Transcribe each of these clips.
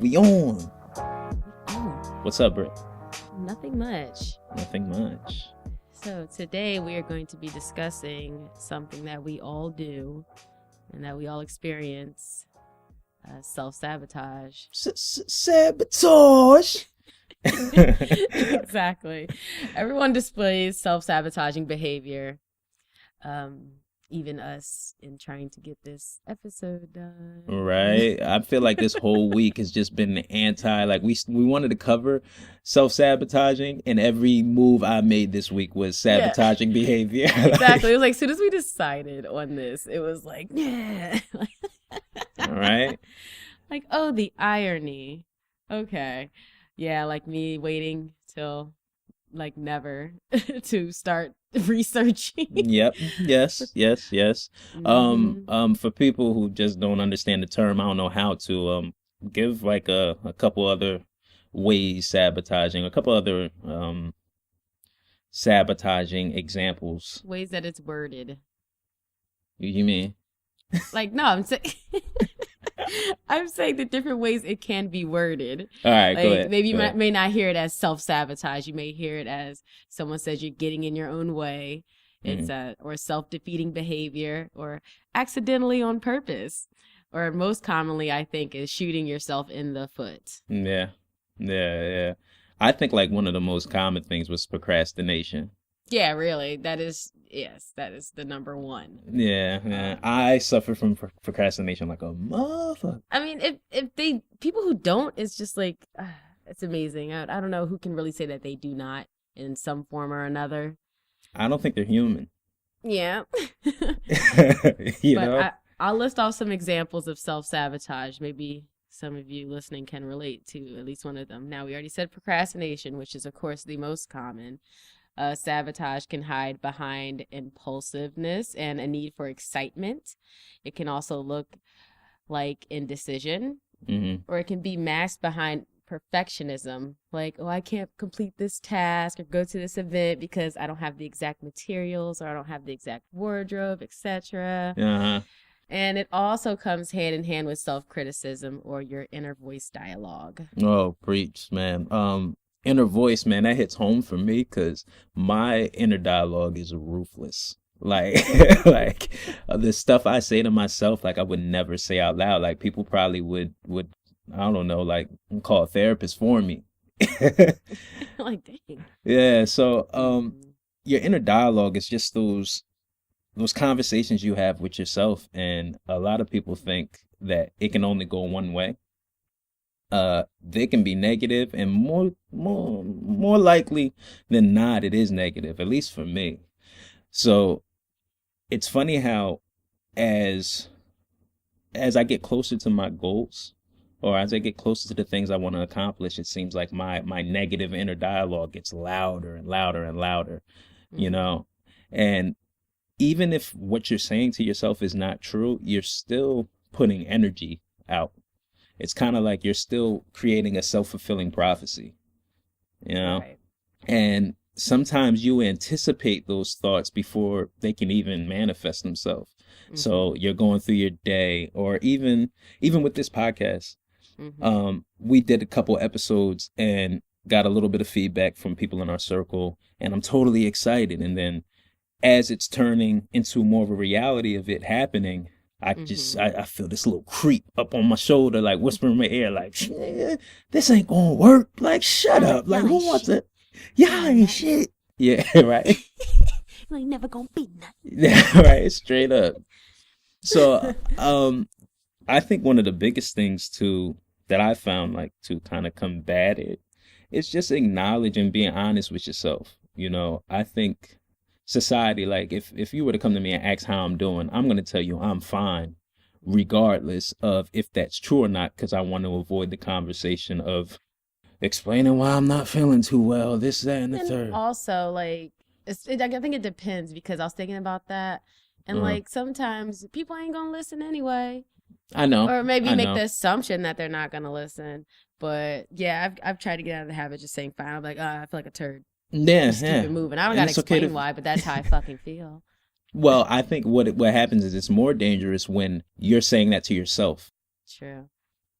We on. Oh, What's up, Britt? nothing much. Nothing much. So today we are going to be discussing something that we all do and that we all experience, self-sabotage. Sabotage. Exactly. Everyone displays self-sabotaging behavior. Even us in trying to get this episode done. Right. I feel like this whole week has just been like we wanted to cover self-sabotaging, and every move I made this week was sabotaging behavior. Exactly. It was like, as soon as we decided on this, it was like, yeah. Right. Like, oh, the irony. Okay. Yeah, like me waiting till like never to start researching. Yep. Yes. Mhm. For people who just don't understand the term, I don't know how to give like a couple other ways sabotaging, a couple other sabotaging examples. Ways that it's worded. You mean? Like, no, I'm saying I'm saying the different ways it can be worded. All right, Like, go ahead. maybe you Go ahead. may not hear it as self-sabotage. You may hear it as someone says you're getting in your own way. It's or self-defeating behavior, or accidentally on purpose, or most commonly, I think, is shooting yourself in the foot. Yeah. I think like one of the most common things was procrastination. Yeah, really. That is the number one. Yeah. I suffer from procrastination like a motherfucker. I mean, if people who don't, it's just like, it's amazing. I don't know who can really say that they do not in some form or another. I don't think they're human. Yeah. You But know? I'll list off some examples of self-sabotage. Maybe some of you listening can relate to at least one of them. Now, we already said procrastination, which is, of course, the most common. Sabotage can hide behind impulsiveness and a need for excitement. It can also look like indecision, or it can be masked behind perfectionism, like, oh, I can't complete this task or go to this event because I don't have the exact materials, or I don't have the exact wardrobe, etc. Uh-huh. And it also comes hand in hand with self-criticism, or your inner voice dialogue. Oh, preach, man. Inner voice, man, that hits home for me because my inner dialogue is ruthless. Like, the stuff I say to myself, like I would never say out loud. Like people probably would, I don't know, like call a therapist for me. Like, dang. Yeah. So, your inner dialogue is just those conversations you have with yourself, and a lot of people think that it can only go one way. They can be negative, and more likely than not, it is negative, at least for me. So it's funny how as I get closer to my goals, or as I get closer to the things I want to accomplish, it seems like my negative inner dialogue gets louder and louder and louder, you know? And even if what you're saying to yourself is not true, you're still putting energy out. It's kind of like you're still creating a self-fulfilling prophecy, you know? Right. And sometimes you anticipate those thoughts before they can even manifest themselves. So you're going through your day, or even with this podcast, we did a couple episodes and got a little bit of feedback from people in our circle, and I'm totally excited. And then as it's turning into more of a reality of it happening, I feel this little creep up on my shoulder, like whispering in my ear, like, this ain't gonna work. Like, shut up. Like, who wants it? Y'all ain't shit. Yeah, right. You ain't never gonna be nothing. Yeah, right. Straight up. So, I think one of the biggest things too that I found, like, to kind of combat it is just acknowledging, being honest with yourself. You know, I think society, like if you were to come to me and ask how I'm doing, I'm going to tell you I'm fine, regardless of if that's true or not, because I want to avoid the conversation of explaining why I'm not feeling too well, this, that, and the third. Also, like, I think it depends, because I was thinking about that, and like sometimes people ain't gonna listen anyway. I know. Or maybe make the assumption that they're not gonna listen. But yeah, I've tried to get out of the habit of just saying fine. I'm like, oh, I feel like a turd. Yeah, Just keep it moving. I don't gotta explain why, but that's how I fucking feel. Well, I think what happens is it's more dangerous when you're saying that to yourself. True.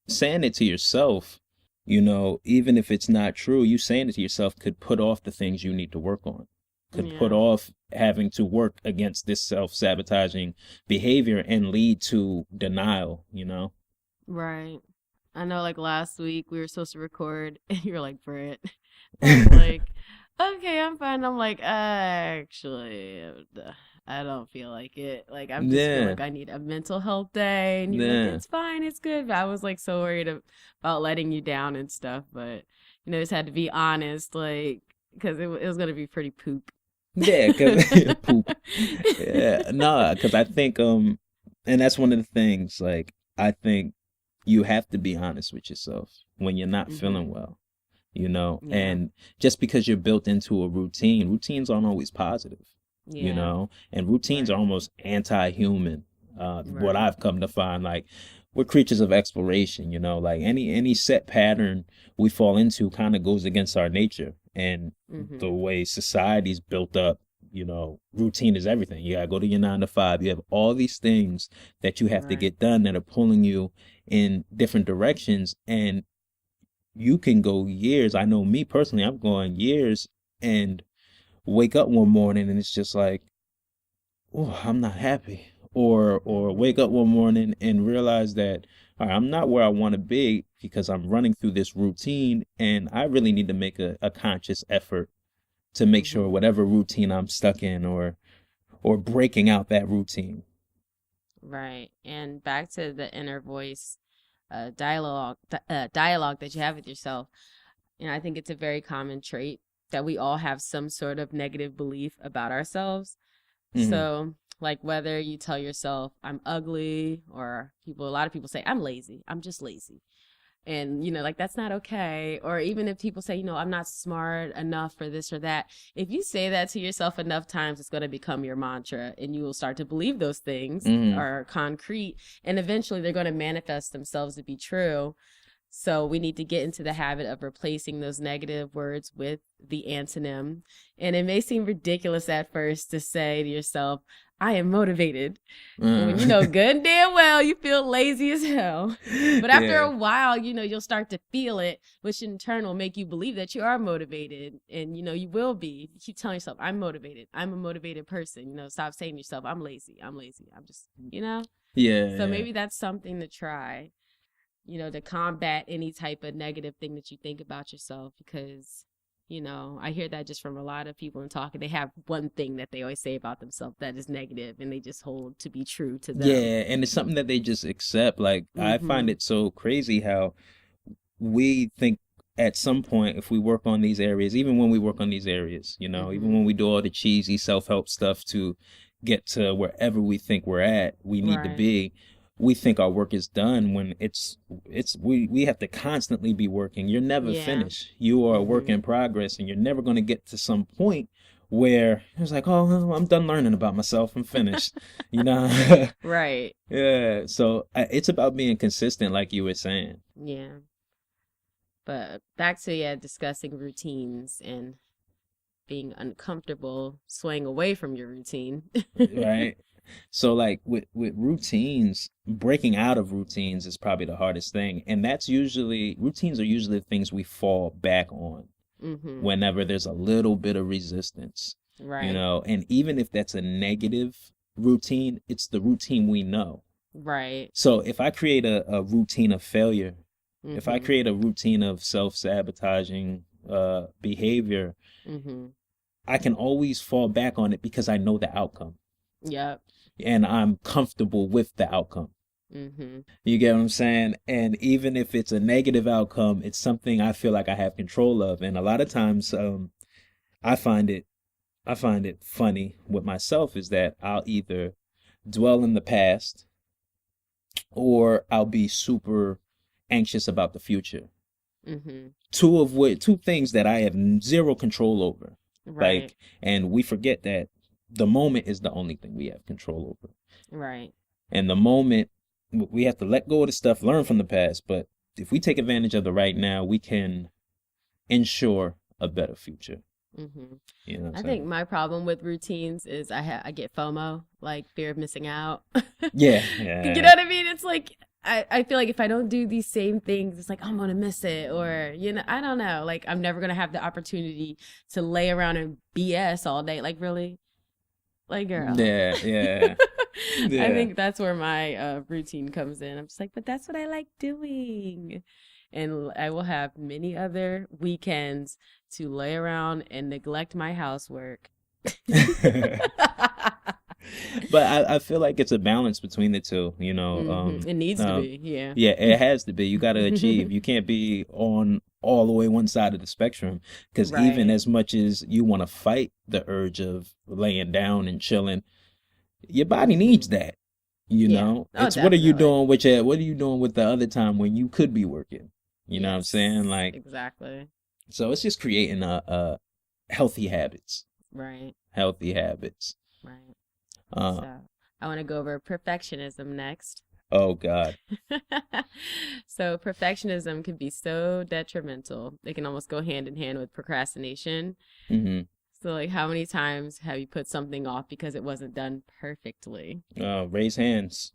saying it to yourself, even if it's not true, you saying it to yourself could put off the things you need to work on, could put Yeah. off having to work against this self-sabotaging behavior and lead to denial. Right. I know, like last week we were supposed to record, and you were like, Britt. I'm like, okay, I'm fine. I'm like, actually, I don't feel like it. Like, I just feel Yeah, like I need a mental health day. And you're like, yeah. it's fine, it's good. But I was like so worried about letting you down and stuff. But, just had to be honest, like, because it was going to be pretty poop. Yeah, cause poop. Yeah, no, cause I think and that's one of the things. Like, I think you have to be honest with yourself when you're not Hmm. feeling well. Yeah. And just because you're built into a routine, routines aren't always positive. Yeah. And routines are Right. almost anti-human. What Right. I've come to find, like, we're creatures of exploration. Like any set pattern we fall into kind of goes against our nature and the Hmm. way society's built up. Routine is everything. You gotta go to your 9 to 5. You have all these things that you have to Right. get done that are pulling you in different directions, and you can go years. I know me personally, I'm going years and wake up one morning and it's just like, oh, I'm not happy. Or wake Hmm. up one morning and realize that, all right, I'm not where I want to be because I'm running through this routine and I really need to make a conscious effort to make sure Hmm. whatever routine I'm stuck in or breaking out that routine. Right. And back to the inner voice dialogue that you have with yourself. And I think it's a very common trait that we all have some sort of negative belief about ourselves. Hmm. So, like whether you tell yourself I'm ugly, or a lot of people say I'm lazy, I'm just lazy. And like that's not okay. Or even if people say, I'm not smart enough for this or that, if you say that to yourself enough times, it's going to become your mantra, and you will start to believe those things Hmm. are concrete, and eventually they're going to manifest themselves to be true. So we need to get into the habit of replacing those negative words with the antonym. And it may seem ridiculous at first to say to yourself, I am motivated, when you know uh, good and damn well you feel lazy as hell. But after yeah. a while, you'll start to feel it, which in turn will make you believe that you are motivated. And you will be. You keep telling yourself, I'm motivated. I'm a motivated person. Stop saying to yourself, I'm lazy. I'm lazy. I'm just. Yeah, So yeah. maybe that's something to try, to combat any type of negative thing that you think about yourself. Because I hear that just from a lot of people in talking. They have one thing that they always say about themselves that is negative, and they just hold to be true to them. Yeah, and it's something that they just accept. Like, I find Mm-hmm. it so crazy how we think at some point, if we work on these areas, even when we work on these areas, even Mm-hmm. when we do all the cheesy self-help stuff to get to wherever we think we need to Right. be, we think our work is done when we have to constantly be working. You're never Yeah. finished. You are a work Mm-hmm. in progress, and you're never going to get to some point where it's like, oh, well, I'm done learning about myself. I'm finished. You know? Right. Yeah. So it's about being consistent, like you were saying. Yeah. But back to, yeah, discussing routines and being uncomfortable swaying away from your routine. Right? So, like, with routines, breaking out of routines is probably the hardest thing. And that's usually routines are usually the things we fall back on Mm-hmm. whenever there's a little bit of resistance, Right. and even if that's a negative routine, it's the routine we know. Right. So if I create a routine of failure, if I Mm-hmm. create a routine of self-sabotaging behavior, Mm-hmm. I can always fall back on it because I know the outcome Yep. and I'm comfortable with the outcome. Mm-hmm. You get what I'm saying? And even if it's a negative outcome, it's something I feel like I have control of. And a lot of times, I find it, I find it funny with myself is that I'll either dwell in the past or I'll be super anxious about the future. Mm-hmm. Two things that I have zero control over. Right. Like, and we forget that the moment is the only thing we have control over. Right. And the moment we have to let go of the stuff, learn from the past. But if we take advantage of the right now, we can ensure a better future. Mm-hmm. You know what I'm I think saying? my problem with routines is I get FOMO, like fear of missing out. Yeah, You yeah, know what I mean? It's like I feel like if I don't do these same things, it's like I'm gonna miss it, or I don't know. Like I'm never gonna have the opportunity to lay around and BS all day. Like really, like girl. Yeah, yeah, I yeah. think that's where my routine comes in. I'm just like, but that's what I like doing, and I will have many other weekends to lay around and neglect my housework. But I feel like it's a balance between the two, you know. It needs to be, yeah. Yeah, it has to be. You got to achieve. You can't be on all the way one side of the spectrum, because even Right. as much as you want to fight the urge of laying down and chilling, your body needs hmm that. You Yeah. know, Oh, it's what are you definitely. doing what are you doing with the other time when you could be working? You know what I'm saying? Yes, Like, exactly. so it's just creating a healthy habits, Right, healthy habits. right. Uh, So I want to go over perfectionism next. oh God. So perfectionism can be so detrimental. It can almost go hand in hand with procrastination. Hmm. So like how many times have you put something off because it wasn't done perfectly? Raise hands.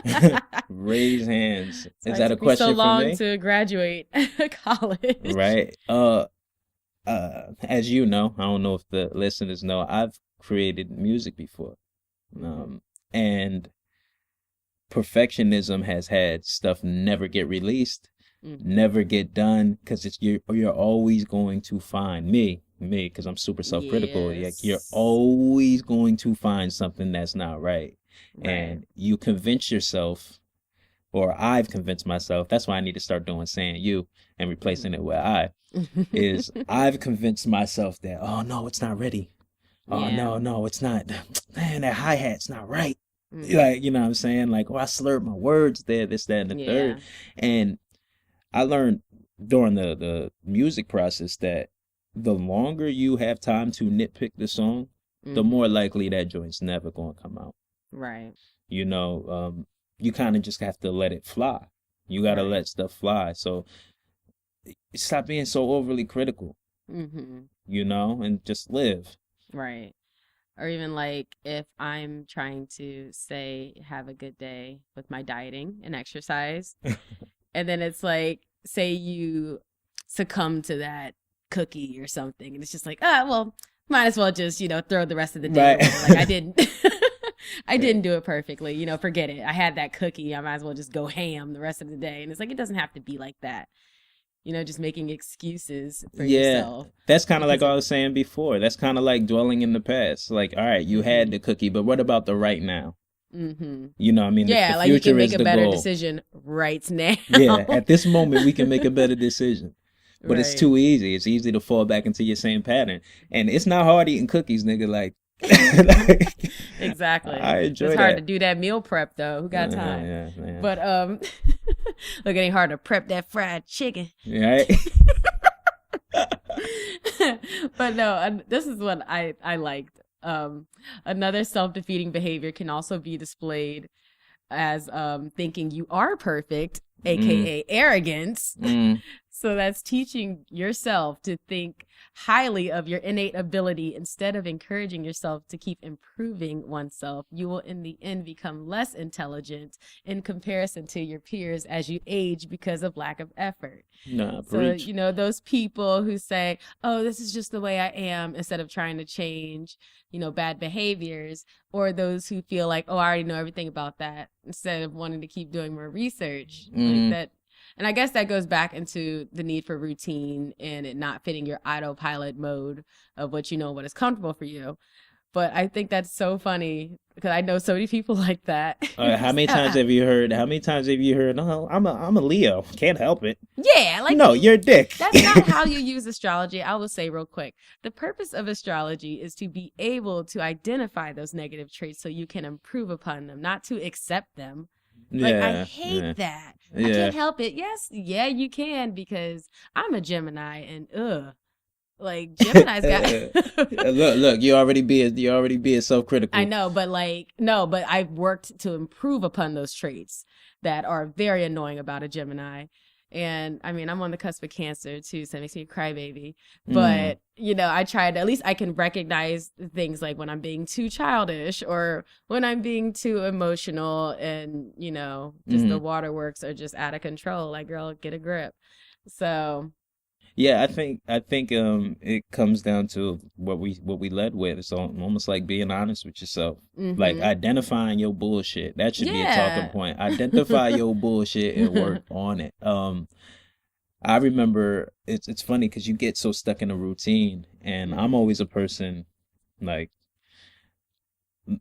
That's Raise hands. Is why it that a took me so question for long me? to graduate college. Right. As you know, I don't know if the listeners know, I've created music before. hmm Um, and perfectionism has had stuff never get released, hmm never get done, because it's you're always going to find me, because I'm super self-critical. Like you're Yes. always going to find something that's not right, Right. and you convince yourself, or I've convinced myself. That's why I need to start doing saying you and replacing it with I. Is I've convinced myself that, oh no, it's not ready. Oh Yeah. no, no, it's not. Man, that hi hat's not right. hmm Like, you know what I'm saying? Like, oh, I slurred my words there, this, that, and the third. Yeah. And I learned during the music process that the longer you have time to nitpick the song, the more hmm likely that joint's never gonna come out. Right. You know, you kind of just have to let it fly. You gotta Right. let stuff fly. So stop being so overly critical, hmm you know, and just live. Right. Or even like if I'm trying to say have a good day with my dieting and exercise, and then it's like say you succumb to that cookie or something, and it's just like, ah, well, might as well just, throw the rest of the day Right. away. Like I didn't I didn't do it perfectly, forget it. I had that cookie, I might as well just go ham the rest of the day. And it's like it doesn't have to be like that. Just making excuses for Yeah, yourself that's kind of like because I it was saying before. That's kind of like dwelling in the past. Like, all right, you had mhm the cookie, but what about the right now? mhm You know, I mean, the yeah, like you can future make is a the better goal. decision right now. Yeah, at this moment, we can make a better decision. But it's Right. too easy. It's easy to fall back into your same pattern. And it's not hard eating cookies, nigga. Like, Exactly. I It's enjoy hard to that. do that meal prep though. Who got time? Yeah, man. But look, it ain't hard to prep that fried chicken. Right? But no, this is what I liked. Another self-defeating behavior can also be displayed as thinking you are perfect, Mm, aka arrogance. mm. So that's teaching yourself to think highly of your innate ability instead of encouraging yourself to keep improving oneself. You will in the end become less intelligent in comparison to your peers as you age because of lack of effort. Nah, So, preach. those people who say, oh, this is just the way I am, instead of trying to change, bad behaviors, or those who feel like, oh, I already know everything about that, instead of wanting to keep doing more research like Mm. that. And I guess that goes back into the need for routine and it not fitting your autopilot mode of what is comfortable for you. But I think that's so funny because I know so many people like that. How many times have you heard? How many times have you heard? No, I'm a Leo. Can't help it. Yeah, like No, you're a dick. that's not how you use astrology. I will say real quick. The purpose of astrology is to be able to identify those negative traits so you can improve upon them, not to accept them. Like, I Yeah, hate yeah, that. I yeah. can't help it. Yes, yeah, you can because I'm a Gemini and like Gemini's got Look, you already being I self-critical. know, but like no, but I've worked to improve upon those traits that are very annoying about a Gemini. And I mean, I'm on the cusp of cancer too, so it makes me a crybaby. Mm. But, you know, I try to, at least I can recognize things like when I'm being too childish or when I'm being too emotional and, you know, just the Mm. waterworks are just out of control. Like, girl, get a grip. So, Yeah, I think it comes down to what we led with. It's almost like being honest with yourself. Like mm-hmm. identifying your bullshit. That should be a talking Yeah. point. Identify your bullshit and work on it. I remember it's funny because you get so stuck in a routine, and I'm mm-hmm. always a person like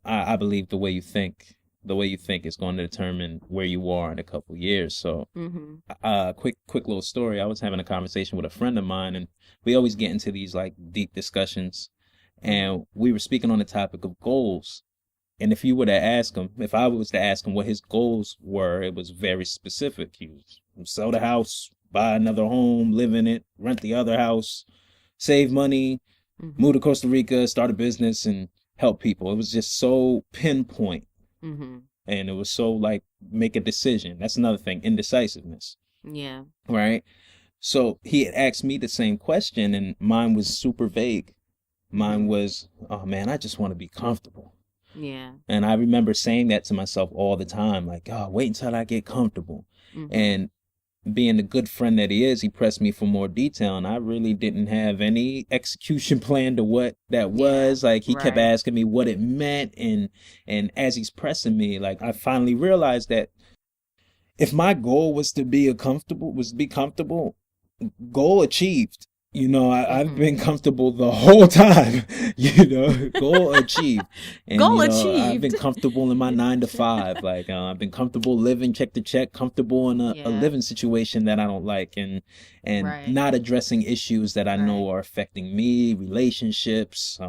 I believe the way you think is going to determine where you are in a couple years. So Mm-hmm. quick little story. I was having a conversation with a friend of mine, and we always get into these like deep discussions, Mm-hmm. and we were speaking on the topic of goals. And if I was to ask him what his goals were, it was very specific. He was sell the house, buy another home, live in it, rent the other house, save money, Mm-hmm. move to Costa Rica, start a business, and help people. It was just so pinpoint, Mm-hmm. and it was so like make a decision. That's another thing, indecisiveness, Yeah. right? So he had asked me the same question, and mine was super vague. Mine Mm-hmm. was, oh man, I just want to be comfortable. Yeah. And I remember saying that to myself all the time, like, oh, wait until I get comfortable. Mm-hmm. And being the good friend that he is, he pressed me for more detail, and I really didn't have any execution plan to what that Yeah. was. Like he kept Right. asking me what it meant, and as he's pressing me, like I finally realized that if my goal was to be comfortable, goal achieved. I've Mm-hmm. been comfortable the whole time. Goal achieved. And Goal I've been achieved. comfortable in my 9 to 5. Like I've been comfortable living check to check, comfortable in a Yeah. living situation that I don't like, and Right. not addressing issues that I know Right. are affecting me, relationships,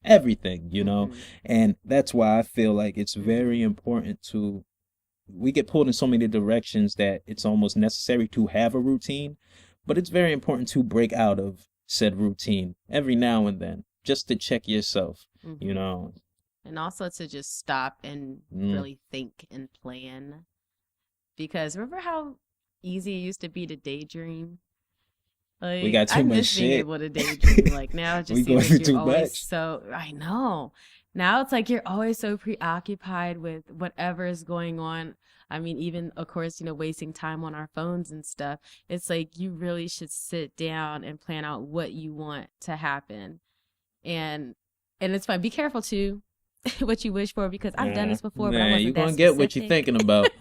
everything. Mm-hmm. And that's why I feel like it's very important to we get pulled in so many directions that it's almost necessary to have a routine, but it's very important to break out of said routine every now and then just to check yourself, you Mm-hmm. know. And also to just stop and Mm. really think and plan. Because remember how easy it used to be to daydream? We Like, got I too much miss being shit. able to daydream. Like, now it We just going seems like through you're too always much. so, I know. Now it's like you're always so preoccupied with whatever is going on. I mean, even, of course, you know, wasting time on our phones and stuff. It's like you really should sit down and plan out what you want to happen. And and it's fun. Be careful too what you wish for because I've done this before, but I Man, you wasn't that gonna get what you're specific. thinking about.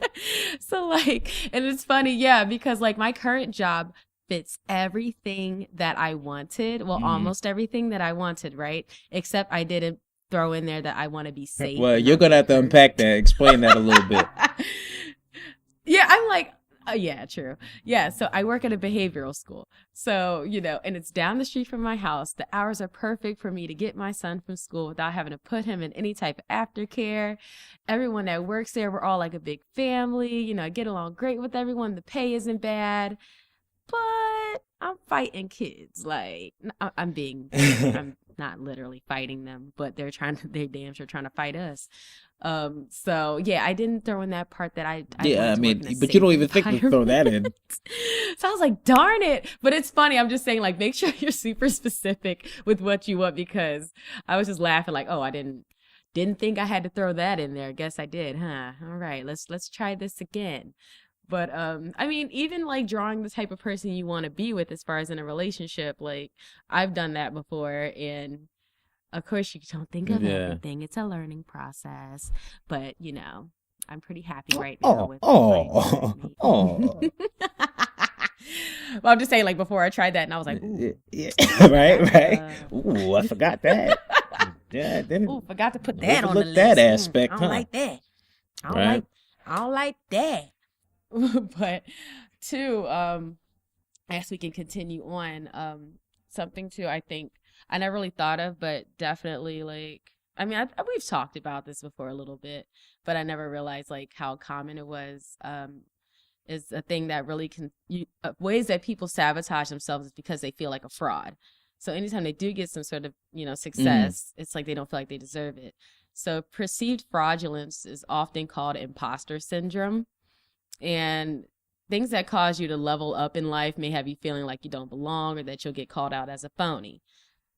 So like, and it's funny, yeah, because like my current job fits everything that I wanted. Well, Hmm. almost everything that I wanted, right? Except I didn't throw in there that I want to be safe Well, and you're not gonna get have to hurt. unpack that, explain that a little bit. Yeah, I'm like, yeah, true. Yeah, so I work at a behavioral school. So, you know, and it's down the street from my house. The hours are perfect for me to get my son from school without having to put him in any type of aftercare. Everyone that works there, we're all like a big family. You know, I get along great with everyone. The pay isn't bad, but I'm fighting kids. Like, I'm not literally fighting them, but they're damn sure trying to fight us. So yeah, I didn't throw in that part that I Yeah, wanted I to work mean, in a but you safe don't even think to throw that environment. in. So I was like, darn it. But it's funny. I'm just saying, like, make sure you're super specific with what you want because I was just laughing, like, oh, I didn't think I had to throw that in there. Guess I did, huh? All right, let's try this again. But I mean, even like drawing the type of person you want to be with as far as in a relationship, like I've done that before and of course you don't think of Yeah. everything. It's a learning process. But, you know, I'm pretty happy right now Oh, with my current oh, oh. mate. Well, I'm just saying like before I tried that and I was like, ooh, Yeah, yeah. Right, that's right. Ooh, I forgot that. Yeah, I didn't ooh, forgot to put that on the overlook that list. I aspect, don't huh? like that. I don't Right? like I don't like that. But two, I guess we can continue on. Something too, I think I never really thought of, but definitely like, I mean, we've talked about this before a little bit, but I never realized like how common it was. Is a thing that really ways that people sabotage themselves is because they feel like a fraud. So anytime they do get some sort of, you know, Mm. success, it's like they don't feel like they deserve it. So perceived fraudulence is often called imposter syndrome. And things that cause you to level up in life may have you feeling like you don't belong or that you'll get called out as a phony.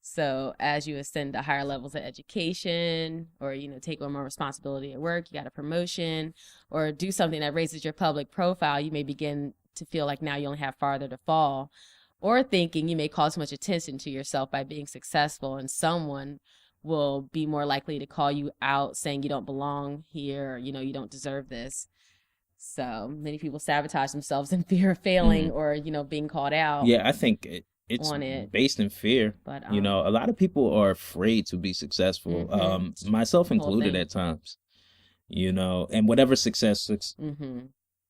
So as you ascend to higher levels of education, or, take on more responsibility at work, you got a promotion, or do something that raises your public profile, you may begin to feel like now you only have farther to fall, or thinking you may cause too much attention to yourself by being successful, and someone will be more likely to call you out saying you don't belong here, or, you don't deserve this. So many people sabotage themselves in fear of failing or, being called out. Yeah, I think it's on it. based in fear. But a lot of people are afraid to be successful, myself included at times. And whatever success success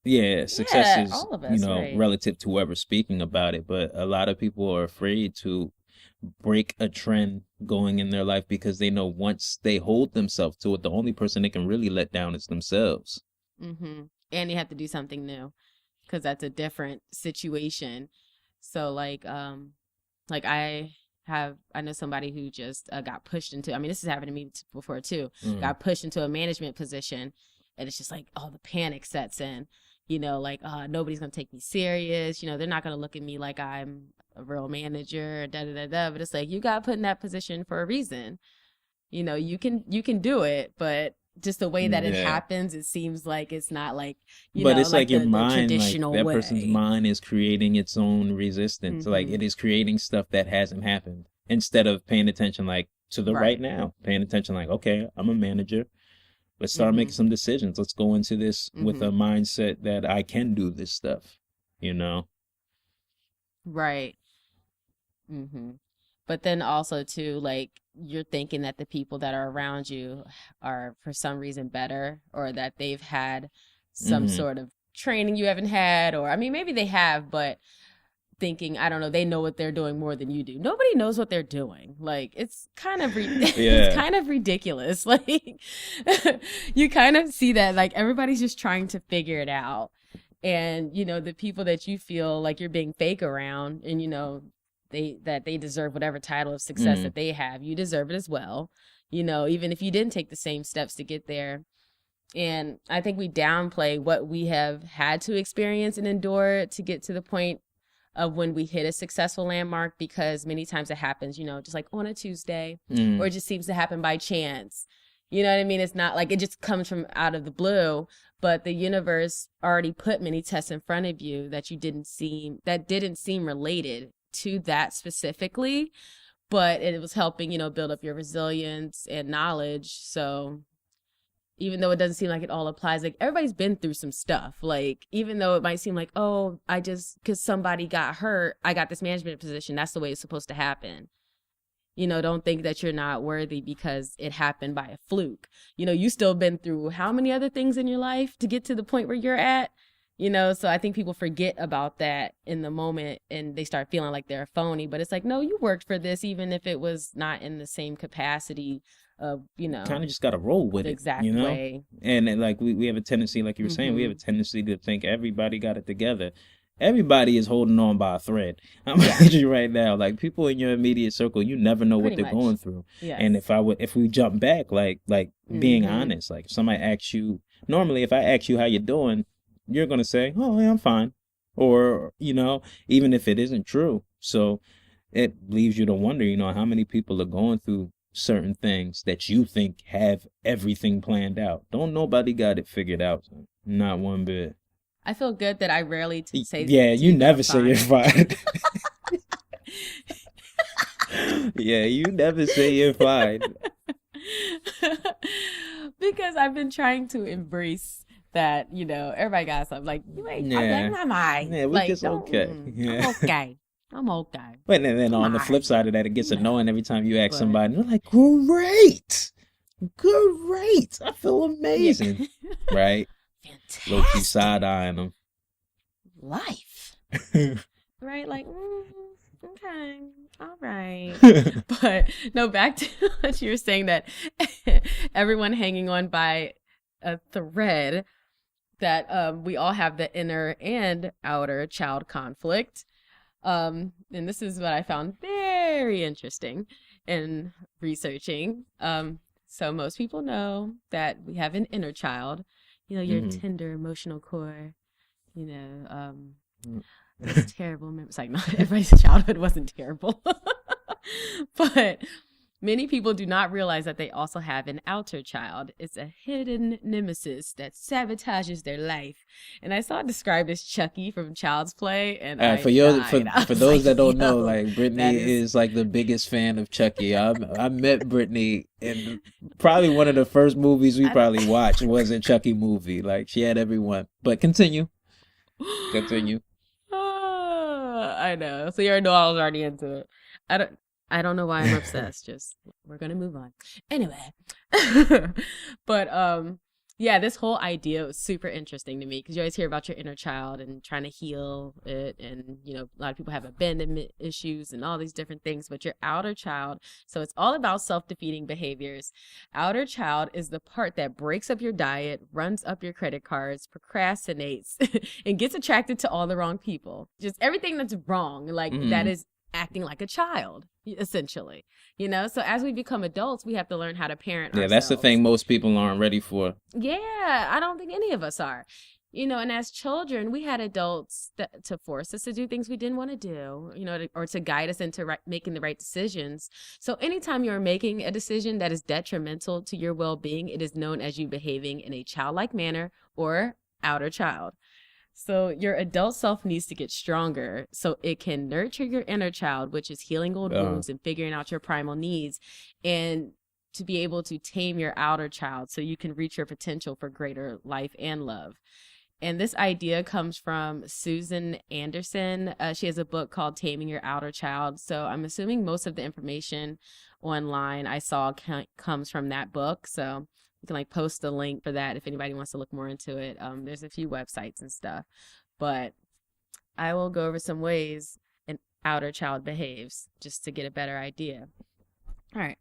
is, all of us, right. relative to whoever's speaking about it. But a lot of people are afraid to break a trend going in their life because they know once they hold themselves to it, the only person they can really let down is themselves. And you have to do something new because that's a different situation. So like I know somebody who just got pushed into, this has happened to me before too, got pushed into a management position, and it's just like, the panic sets in, nobody's going to take me serious. They're not going to look at me like I'm a real manager, but it's like, you got put in that position for a reason. You can do it, but just the way that it happens, it seems like it's not like, but it's like your mind, traditional like that way. person's mind is creating its own resistance. Like it is creating stuff that hasn't happened instead of paying attention, like to the right now, paying attention, like, okay, I'm a manager. Let's start making some decisions. Let's go into this with a mindset that I can do this stuff, Right. But then also too, like, you're thinking that the people that are around you are for some reason better, or that they've had some sort of training you haven't had, or maybe they have, but thinking, I don't know, they know what they're doing more than you do. Nobody knows what they're doing. Like, it's kind of it's kind of ridiculous. Like, you kind of see that, like, everybody's just trying to figure it out. And, the people that you feel like you're being fake around, and, they deserve whatever title of success that they have. You deserve it as well, even if you didn't take the same steps to get there. And I think we downplay what we have had to experience and endure to get to the point of when we hit a successful landmark, because many times it happens, just like on a Tuesday, or it just seems to happen by chance. You know what I mean? It's not like it just comes from out of the blue, but the universe already put many tests in front of you that didn't seem related to that specifically, but it was helping, build up your resilience and knowledge. So even though it doesn't seem like it all applies, like, everybody's been through some stuff. Like, even though it might seem like, because somebody got hurt, I got this management position, that's the way it's supposed to happen. Don't think that you're not worthy because it happened by a fluke. You still been through how many other things in your life to get to the point where you're at? So I think people forget about that in the moment, and they start feeling like they're a phony. But it's like, no, you worked for this, even if it was not in the same capacity of, kind of just got to roll with the it, exact way. And like we have a tendency, like you were saying, we have a tendency to think everybody got it together. Everybody is holding on by a thread. I'm telling you right now, like, people in your immediate circle, you never know what they're going through. Yes. And if we jump back, like being honest, like, if somebody asks you, normally if I ask you how you're doing, you're going to say, oh, yeah, I'm fine. Or, even if it isn't true. So it leaves you to wonder, how many people are going through certain things that you think have everything planned out. Don't nobody got it figured out. Not one bit. I feel good that I rarely say. Yeah, you never say you're fine. Yeah, you never say you're fine. Because I've been trying to embrace that, everybody got something. Like, you ain't, I'm like, am Yeah, we're just okay. Yeah. I'm okay. But then on the flip side of that, it gets annoying every time you ask somebody, they're like, great. I feel amazing. Right? Fantastic. Low-key side-eyeing them. Life. Right? Like, okay. All right. But no, back to what you were saying, that everyone hanging on by a thread, that we all have the inner and outer child conflict. And this is what I found very interesting in researching. So most people know that we have an inner child, your tender emotional core, Mm. Those terrible memories. It's like, not everybody's childhood wasn't terrible. But many people do not realize that they also have an outer child. It's a hidden nemesis that sabotages their life. And I saw it described as Chucky from Child's Play, and I For your died. I for was those like, that don't know, yo, like that Brittany is. is like the biggest fan of Chucky. I met Brittany, and probably one of the first movies we I probably don't. watched was a Chucky movie. Like she had everyone. But continue, continue. I know. So you already know I was already into it. I don't. I don't know why I'm obsessed. Just we're gonna move on. Anyway, but yeah, this whole idea was super interesting to me because you always hear about your inner child and trying to heal it, and a lot of people have abandonment issues and all these different things. But your outer child, so it's all about self-defeating behaviors. Outer child is the part that breaks up your diet, runs up your credit cards, procrastinates, and gets attracted to all the wrong people. Just everything that's wrong, like that Mm. is acting like a child, essentially. So as we become adults, we have to learn how to parent Yeah, that's the ourselves. thing most people aren't ready for. Yeah, I don't think any of us are. And as children, we had adults to force us to do things we didn't want to do, or to guide us into making the right decisions. So anytime you're making a decision that is detrimental to your well-being, it is known as you behaving in a childlike manner or outer child. So your adult self needs to get stronger so it can nurture your inner child, which is healing old Uh, wounds and figuring out your primal needs, and to be able to tame your outer child so you can reach your potential for greater life and love. And this idea comes from Susan Anderson. She has a book called Taming Your Outer Child. So I'm assuming most of the information online I saw comes from that book. So you can post the link for that if anybody wants to look more into it. There's a few websites and stuff, but I will go over some ways an outer child behaves just to get a better idea. All right.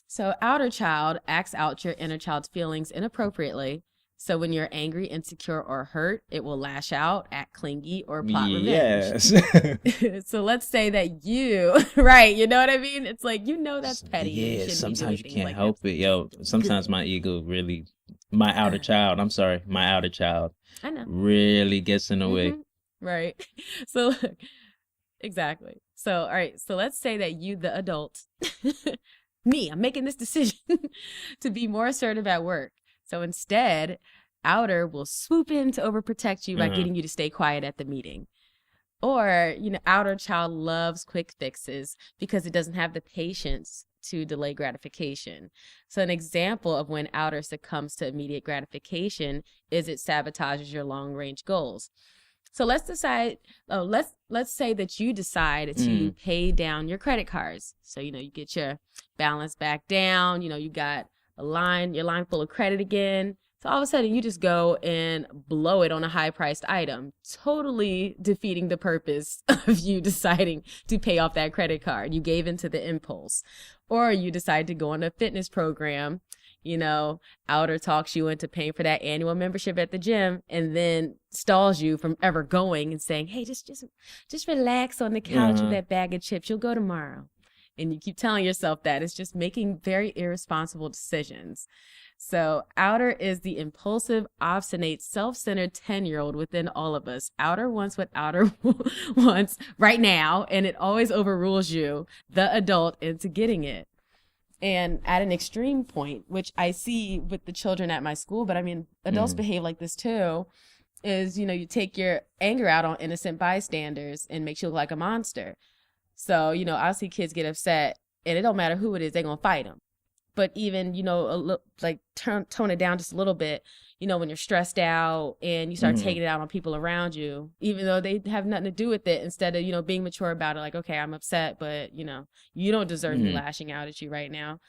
So outer child acts out your inner child's feelings inappropriately. So when you're angry, insecure, or hurt, it will lash out, act clingy, or plot revenge. yes. So let's say that right, you know what I mean? It's like, that's petty and you Yeah, shouldn't be doing sometimes you things can't like help that. it, yo. Sometimes my ego really, my outer child, I'm sorry, my outer child I know. really gets in the way. Right. So look, exactly. So, all right. So let's say that you, the adult, I'm making this decision to be more assertive at work. So instead, outer will swoop in to overprotect you by Uh-huh. getting you to stay quiet at the meeting. Or, outer child loves quick fixes because it doesn't have the patience to delay gratification. So an example of when outer succumbs to immediate gratification is it sabotages your long-range goals. So let's say that you decide to pay down your credit cards. So, you get your balance back down, you got your line full of credit again. So all of a sudden you just go and blow it on a high priced item, totally defeating the purpose of you deciding to pay off that credit card. You gave into the impulse. Or you decide to go on a fitness program, outer talks you into paying for that annual membership at the gym and then stalls you from ever going and saying, hey, just relax on the couch with that bag of chips. You'll go tomorrow. And you keep telling yourself that. It's just making very irresponsible decisions. So outer is the impulsive, obstinate, self-centered 10-year-old within all of us. Outer wants what outer wants right now, and it always overrules you, the adult, into getting it. And at an extreme point, which I see with the children at my school, but I mean, adults behave like this too, is, you take your anger out on innocent bystanders and makes you look like a monster. So, I'll see kids get upset and it don't matter who it is, they're going to fight them. But even, tone it down just a little bit, when you're stressed out and you start taking it out on people around you, even though they have nothing to do with it, instead of, being mature about it, like, okay, I'm upset, but, you don't deserve me lashing out at you right now.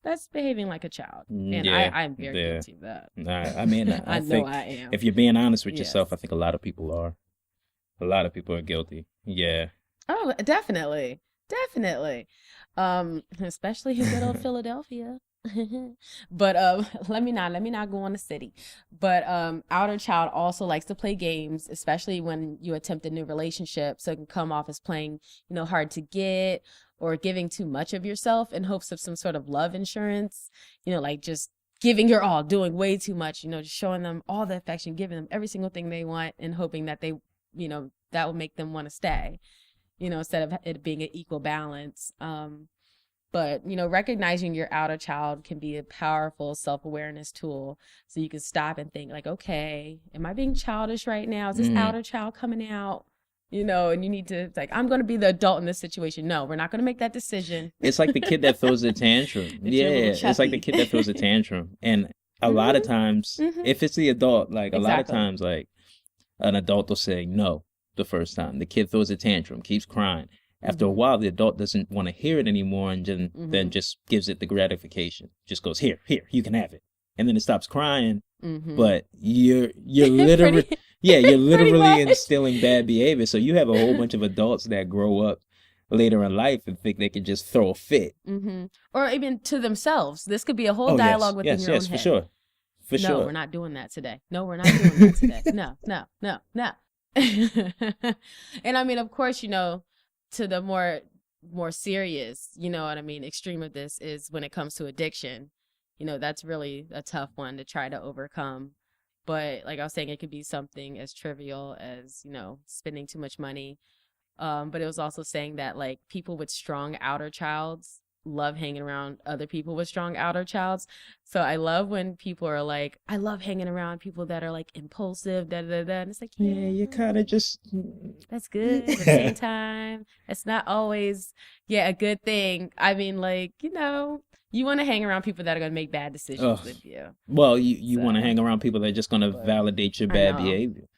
That's behaving like a child. And Yeah, I'm very yeah. guilty of that. I mean, I I know think I am. if you're being honest with Yes. yourself, I think a lot of people are. A lot of people are guilty. Yeah. Oh, definitely. Definitely. Especially in good old Philadelphia. But let me not go on the city. But outer child also likes to play games, especially when you attempt a new relationship. So it can come off as playing, hard to get or giving too much of yourself in hopes of some sort of love insurance, like just giving your all, doing way too much, just showing them all the affection, giving them every single thing they want, and hoping that they, that will make them want to stay, instead of it being an equal balance. But, recognizing your outer child can be a powerful self-awareness tool. So you can stop and think like, okay, am I being childish right now? Is this outer child coming out? And you need to, it's like, I'm going to be the adult in this situation. No, we're not going to make that decision. It's like the kid that throws a tantrum. It's like the kid that throws a tantrum. And a lot of times, if it's the adult, like a lot of times, like an adult will say no the first time. The kid throws a tantrum, keeps crying. After a while, the adult doesn't want to hear it anymore, and then just gives it the gratification. Just goes, here, you can have it. And then it stops crying. But you're literally... you're literally instilling bad behavior. So you have a whole bunch of adults that grow up later in life and think they can just throw a fit. Or even to themselves. This could be a whole dialogue within your own head. For sure. No, we're not doing that today. No, we're not doing that today. No. And I mean, of course, to the more serious, extreme of this is when it comes to addiction. That's really a tough one to try to overcome. But like I was saying, it could be something as trivial as, spending too much money. But it was also saying that like people with strong outer childs love hanging around other people with strong outer childs. So I love when people are like, I love hanging around people that are like impulsive, da da da. And it's like, yeah, you kind of just, that's good. At the same time, it's not always, a good thing. I mean, like, you want to hang around people that are going to make bad decisions with you. Well, you want to hang around people that are just going to validate your bad behavior.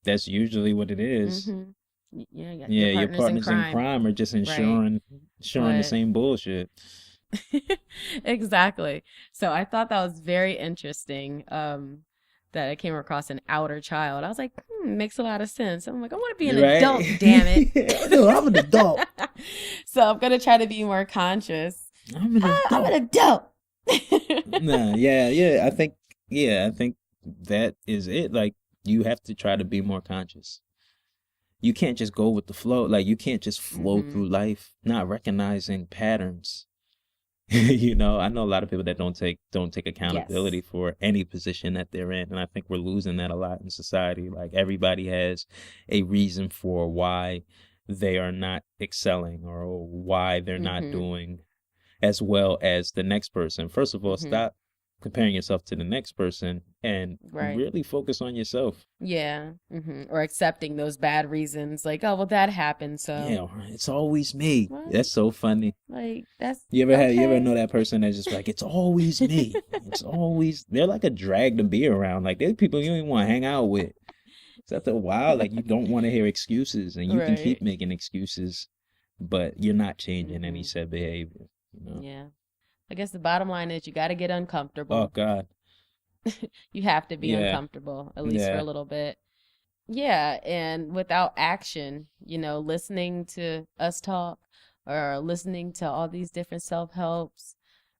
That's usually what it is. Yeah, your partners in crime are just ensuring the same bullshit. Exactly. So I thought that was very interesting. That I came across an outer child. I was like, makes a lot of sense. I'm like, I want to be an adult, damn it. No, I'm an adult. So I'm gonna try to be more conscious. I'm an adult. I think that is it. Like, you have to try to be more conscious. You can't just go with the flow. Like, you can't just flow through life not recognizing patterns. I know a lot of people that don't take accountability for any position that they're in, and I think we're losing that a lot in society. Like, everybody has a reason for why they are not excelling or why they're not doing as well as the next person. First of all, stop comparing yourself to the next person and really focus on yourself. Yeah. Or accepting those bad reasons. Like, oh, well, that happened, so. Yeah, it's always me. What? That's so funny. Like, that's you ever know that person that's just like, it's always me. It's always, they're like a drag to be around. Like, they're people you don't even want to hang out with. So after a while, like, you don't want to hear excuses, and you can keep making excuses, but you're not changing any said behavior. Yeah. I guess the bottom line is you got to get uncomfortable. Oh, God. You have to be uncomfortable, at least for a little bit. Yeah, and without action, listening to us talk or listening to all these different self-helps,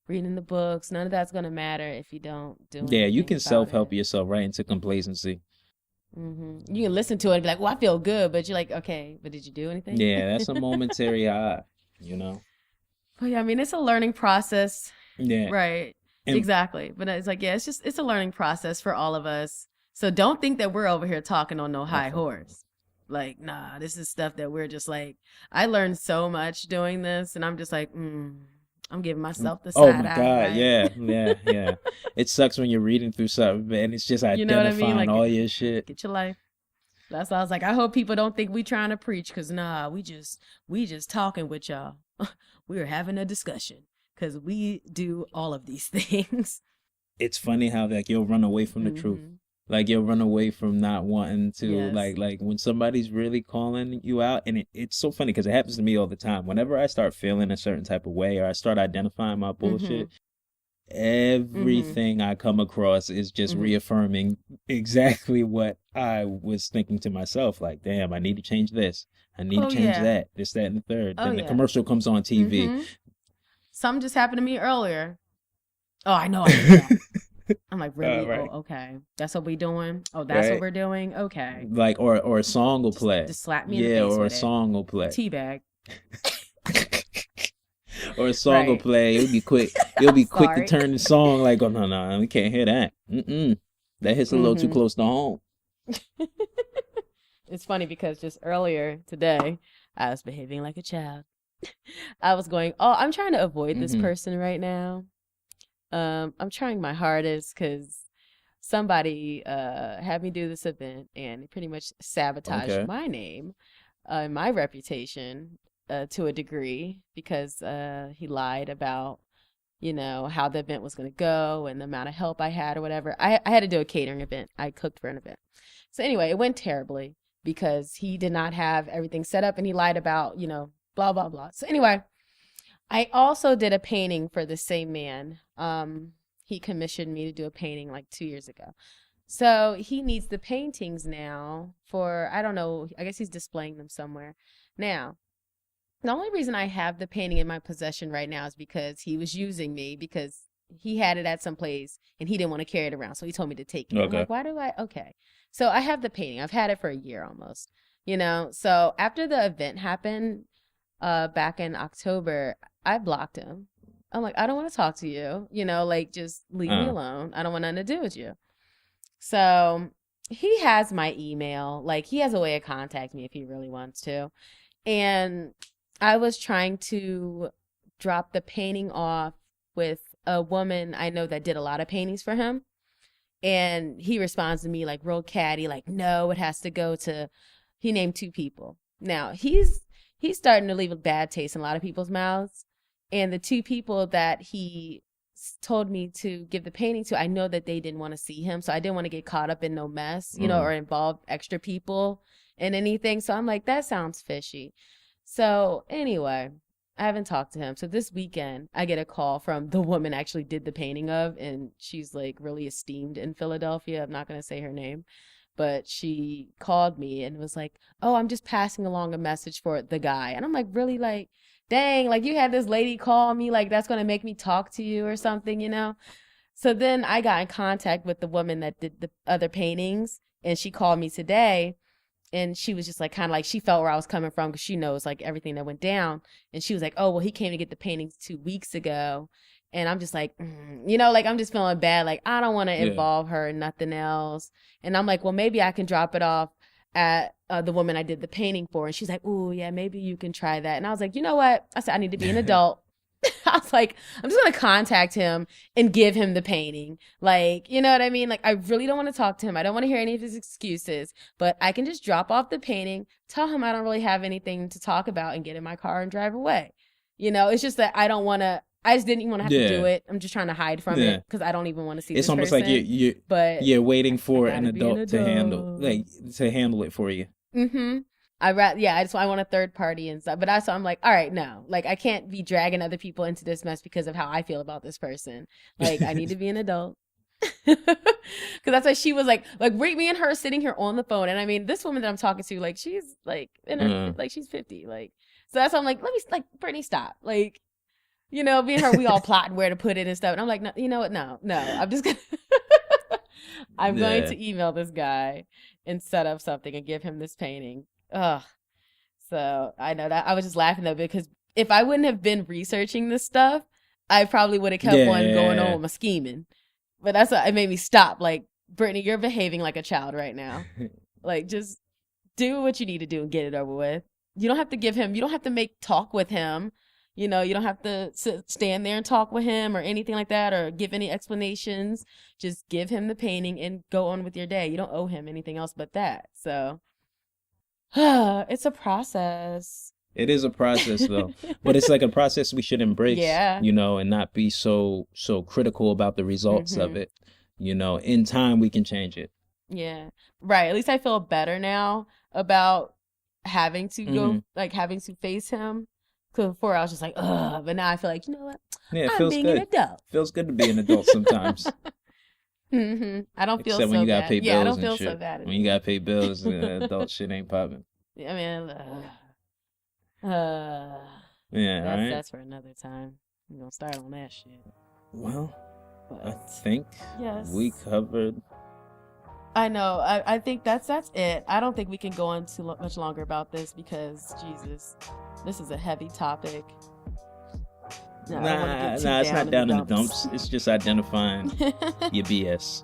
reading the books, none of that's going to matter if you don't do anything. Yeah, you can self-help yourself right into complacency. You can listen to it and be like, well, I feel good, but you're like, okay, but did you do anything? Yeah, that's a momentary high, But yeah, I mean, it's a learning process. Yeah. Right. Exactly. But it's like, it's a learning process for all of us. So don't think that we're over here talking on no high horse. Like, nah, this is stuff that we're just like, I learned so much doing this, and I'm just like, I'm giving myself the side eye. Oh my God, right? yeah. It sucks when you're reading through something and it's just identifying like, all your shit. Get your life. That's why I was like, I hope people don't think we trying to preach, because we just talking with y'all. We are having a discussion, because we do all of these things. It's funny how like you'll run away from the truth. Like, you'll run away from not wanting to, like when somebody's really calling you out. And it's so funny because it happens to me all the time. Whenever I start feeling a certain type of way, or I start identifying my bullshit, everything I come across is just reaffirming exactly what I was thinking to myself. Like, damn, I need to change this. I need to change that. This, that, and the third. Then the commercial comes on TV. Something just happened to me earlier. Oh, I know. I did that. I'm like, really? Right. Oh, okay. That's what we doing? Oh, that's what we're doing? Okay. Like, or a song will play. Just slap me in the face or with a song will play. Teabag. Or a song will play. It'll be quick. They'll I'm be quick to sorry. turn the song like, oh no, we can't hear that. That hits a little too Hmm. close to home. It's funny because just earlier today, I was behaving like a child. I was going, oh, I'm trying to avoid this Hmm. person right now. I'm trying my hardest because somebody had me do this event and it pretty much sabotaged Okay. my name, and my reputation, to a degree because he lied about, how the event was going to go and the amount of help I had or whatever. I had to do a catering event. I cooked for an event. So anyway, it went terribly because he did not have everything set up and he lied about, blah, blah, blah. So anyway, I also did a painting for the same man. He commissioned me to do a painting like 2 years ago. So he needs the paintings now for, I don't know, I guess he's displaying them somewhere. Now, the only reason I have the painting in my possession right now is because he was using me because he had it at some place and he didn't want to carry it around. So he told me to take it. I'm Okay. like, why do I? Okay. So I have the painting. I've had it for a year almost, So after the event happened, back in October, I blocked him. I'm like, I don't want to talk to you, like just leave me Uh, alone. I don't want nothing to do with you. So he has my email. Like he has a way of contacting me if he really wants to. And I was trying to drop the painting off with a woman I know that did a lot of paintings for him. And he responds to me like real catty, like, no, it has to go to, he named two people. Now he's starting to leave a bad taste in a lot of people's mouths. And the two people that he told me to give the painting to, I know that they didn't want to see him. So I didn't want to get caught up in no mess, mm, or involve extra people in anything. So I'm like, that sounds fishy. So anyway, I haven't talked to him. So this weekend, I get a call from the woman I actually did the painting of, and she's like really esteemed in Philadelphia. I'm not going to say her name, but she called me and was like, "Oh, I'm just passing along a message for the guy." And I'm like, "Really? Like, dang, like you had this lady call me, like that's going to make me talk to you or something?" So then I got in contact with the woman that did the other paintings, and she called me today and she was just like kind of like she felt where I was coming from because she knows like everything that went down. And she was like, "Oh, well, he came to get the paintings 2 weeks ago." And I'm just like, like I'm just feeling bad. Like I don't want to yeah. involve her in nothing else. And I'm like, well, maybe I can drop it off at the woman I did the painting for. And she's like, "Oh, yeah, maybe you can try that." And I was like, you know what? I said, I need to be an adult. I was like, I'm just gonna contact him and give him the painting. Like, you know what I mean? Like, I really don't want to talk to him. I don't want to hear any of his excuses, but I can just drop off the painting, tell him I don't really have anything to talk about, and get in my car and drive away. It's just that I don't want to. I just didn't even want to have to do Yeah. it. I'm just trying to hide from Yeah. it because I don't even want to see It's this almost like person. But you're waiting I for an gotta be an adult to handle adult. it for you. Mm-hmm. I want a third party and stuff. But I'm like, all right, no. Like I can't be dragging other people into this mess because of how I feel about this person. Like I need to be an adult. Cause that's why she was like me and her sitting here on the phone. And I mean, this woman that I'm talking to, like she's like in her Uh, like she's 50. Like so that's why I'm like, let me like Brittany stop. Like, me and her, we all plotting where to put it and stuff. And I'm like, no, you know what? No, no. I'm just gonna I'm going yeah. to email this guy and set up something and give him this painting. Ugh. So I know that I was just laughing though because if I wouldn't have been researching this stuff, I probably would have kept on going on Yeah. with my scheming. But that's what it made me stop. Like, Brittany, you're behaving like a child right now. Like, just do what you need to do and get it over with. You don't have to you don't have to make talk with him. You don't have to stand there and talk with him or anything like that or give any explanations. Just give him the painting and go on with your day. You don't owe him anything else but that. So, it's a process. It is a process though, but it's like a process we should embrace, Yeah. and not be so critical about the results of Mhm. it. In time we can change it. Yeah. Right. At least I feel better now about having to Hmm. go, like having to face him. Because before I was just like, ugh. But now I feel like, you know what? Yeah, it I'm feels being an good. adult. Feels good to be an adult sometimes. I don't feel Except when so you gotta bad. pay Yeah, I bills don't and feel so shit. bad When you anymore. gotta pay bills, adult shit ain't popping. I mean, uh, Yeah, right. that's for another time. We're gonna start on that shit. Well, I But think we yes, covered. I know. I think that's it. I don't think we can go on too much longer about this because Jesus, this is a heavy topic. No, I don't wanna get too Nah, it's not down in the dumps. dumps. It's just identifying your BS.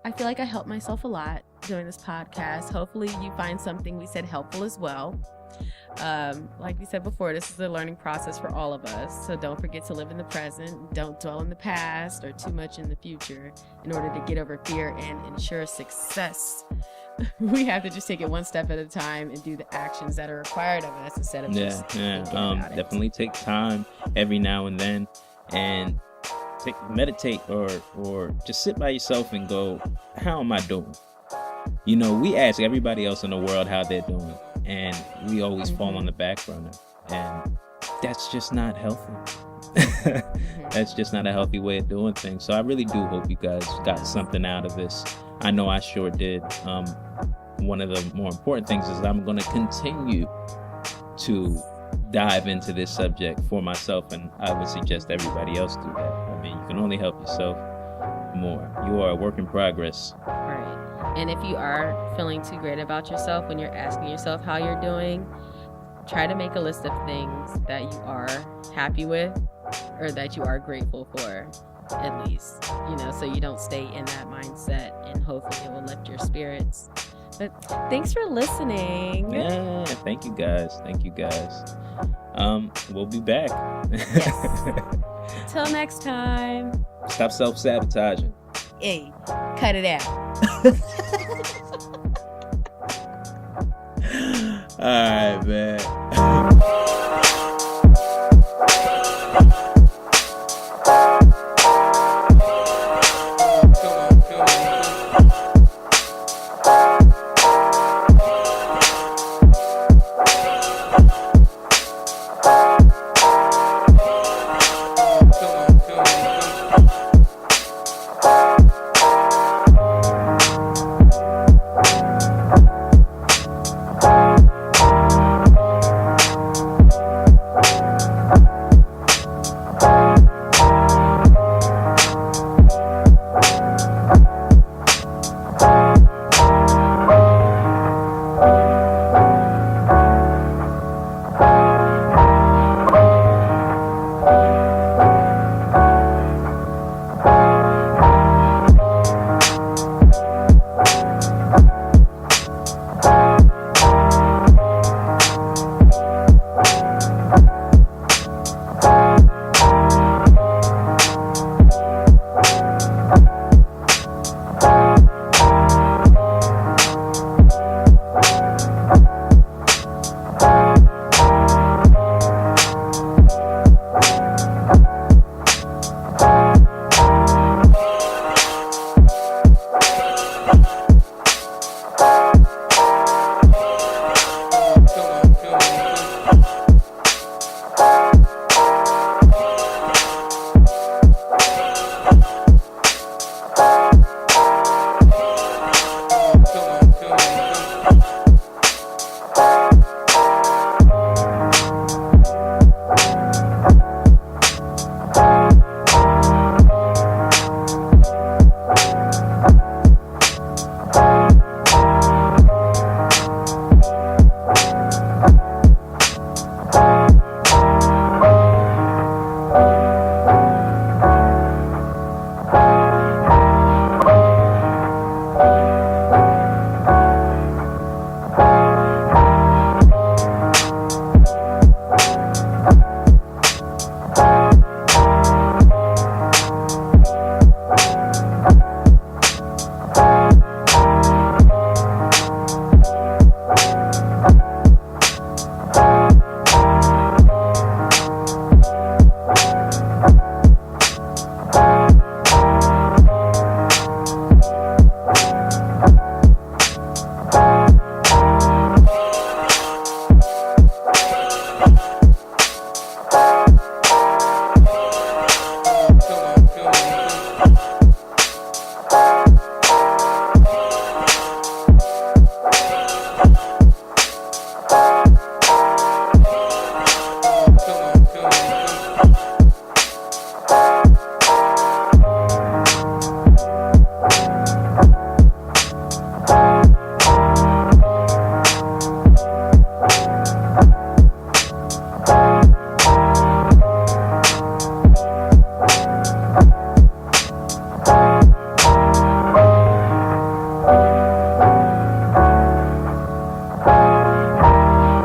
I feel like I helped myself a lot during this podcast. Hopefully you find something we said helpful as well. Like we said before, this is a learning process for all of us. So don't forget to live in the present. Don't dwell in the past or too much in the future in order to get over fear and ensure success. We have to just take it one step at a time and do the actions that are required of us instead of just thinking about it. Definitely take time every now and then and meditate or just sit by yourself and go, how am I doing? You know, we ask everybody else in the world how they're doing, and we always fall on the back burner, and that's just not healthy. That's just not a healthy way of doing things. So I really do hope you guys got something out of this. I know I sure did. One of the more important things is I'm going to continue to dive into this subject for myself, and I would suggest everybody else do that. I mean, you can only help yourself more. You are a work in progress. Right. And if you are feeling too great about yourself when you're asking yourself how you're doing, try to make a list of things that you are happy with or that you are grateful for, at least, so you don't stay in that mindset, and hopefully it will lift your spirits. But thanks for listening. Yeah, thank you guys. We'll be back. Yes. Till next time. Stop self-sabotaging. Hey, cut it out. All right, man.